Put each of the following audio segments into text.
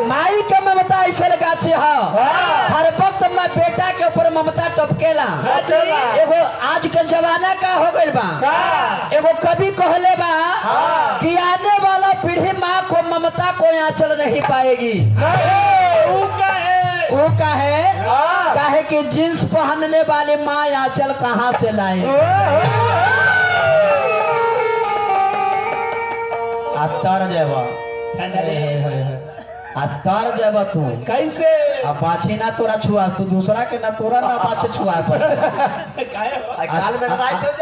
माई के ममता ऐसे लगा छे हर वक्त मैं बेटा के ऊपर ममता टपकेला। एगो आज के जमाना का हो गइल बा, एगो कवि कहले बा कि आने वाला पीढ़ी माँ को ममता को आंचल नहीं पाएगी। वो काहे कि जींस पहनने वाली माँ आंचल कहाँ से लाए। अतर जब तू कैसे अब बाछी ना तोरा छुआ, तू दूसरा के ना तोरा ना बाछी छुआ पर।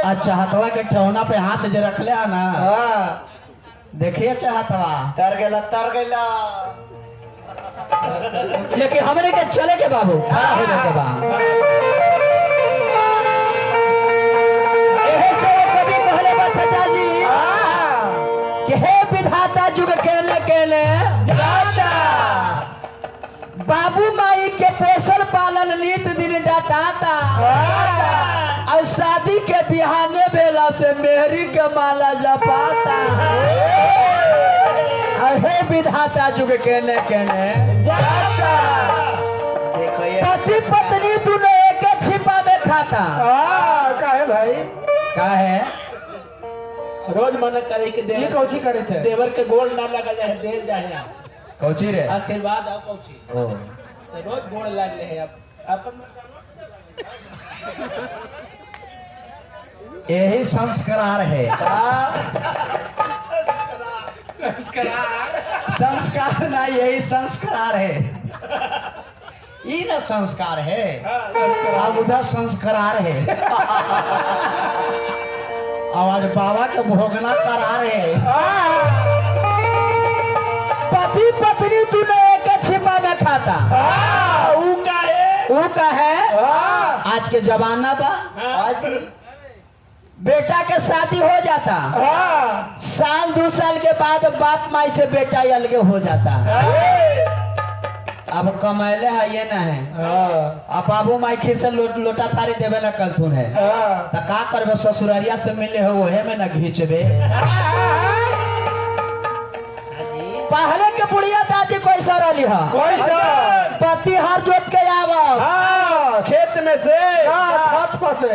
अच्छा हथवा के ठौना पे हाथ जे रखले है ना, देखिए चाहतवा तर गेला लेकिन हमरे के चले के बाबू खड़ा हो के बा। एहे से कभी कहले बा चाचा जी कि हे विधाता जुग केले केले बाबू माई के पोषण पालन नित दिन डाटाता और शादी के बिहाने बेला से मेहरी के माला जपाता। हे विधाता जुग केले केले पति पत्नी दोनों एक छिपा में खाता। काहे भाई काहे रोज मना करे कि देवर कौची करे थे, देवर के गोल ना लगा जाए देल जाए कौची रे आशीर्वाद आओ कौची ओ तो रोज गोल लग रहे अब अपन यही संस्कार है। संस्कार ना यही संस्कार है, ये ना संस्कार है, अब उधर संस्कार है। आवाज बाबा के भोगना करार है। पति पत्नी दोनों एक छिपा में खाता। ऊ का है आज के जमाना बा। आज बेटा के शादी हो जाता, साल 2 साल के बाद बाप माई से बेटा अलग हो जाता। अब कमैले है ये ना है, अब बाबू माई खीर से लोटा थारी देवे ना कलथुन है तो का करबे, ससुरारिया से मिले हो वहे में ना घींचबे। पहले के बुढ़िया दादी कैसा रही है, पति हर जोत के आवास खेत में से छत पर से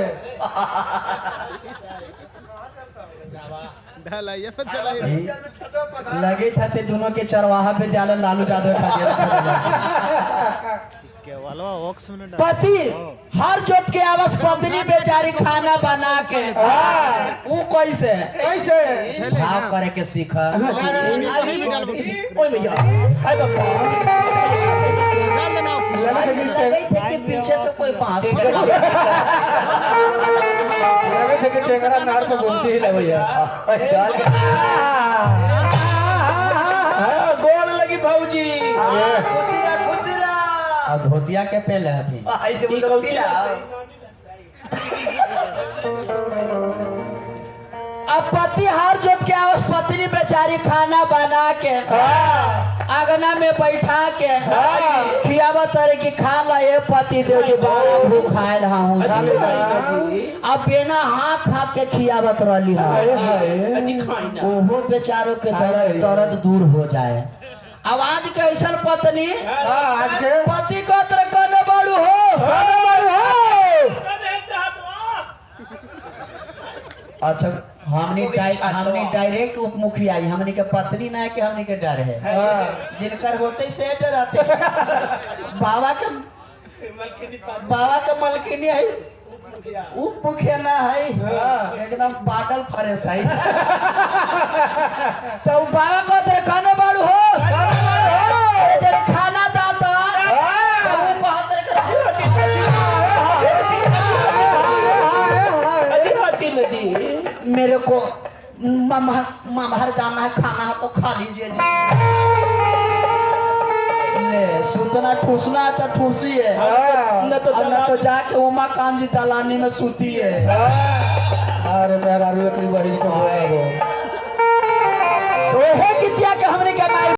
लगे थे दोनों के चरवाहा विद्यालय लालू यादव पति हर जोत के आवास पत्नी बेचारी खाना बना के वो कैसे भाव करे के सीखा। लगे थे कि पीछे से कोई पास गोल लगी भौजी और धोतिया के पहले हथी। अब पति हार जोत के आवास पत्नी बेचारी खाना बना के आंगना में बैठा के खियावा तरह की खा ला ये पति देव जी बड़ा भूख आए रहा हूँ। अब बिना हाँ खा के खियावत रही ओहो बेचारों के दर्द दूर हो जाए। अब आज के ऐसा पत्नी पति को तरह करने वालू हो। अच्छा हमने डायरेक्ट उप मुखिया हमने के पत्नी ना है कि हमने के डर है, जिनकर होते से डराते। बाबा के मलकिनी है उप मुखिया ना है, एकदम बादल फरेस है। तो बाबा को तेरे खाने बाड़ू हो तेरे खाना दाता मेरे को ममहर जाना है, खाना है तो खा लीजिए जी। ले सुतना ठूसना है तो ठूसी है, न तो जाके उमा कान जी दलानी में सूती है। अरे मेरा बहन को तो है कि क्या हमने क्या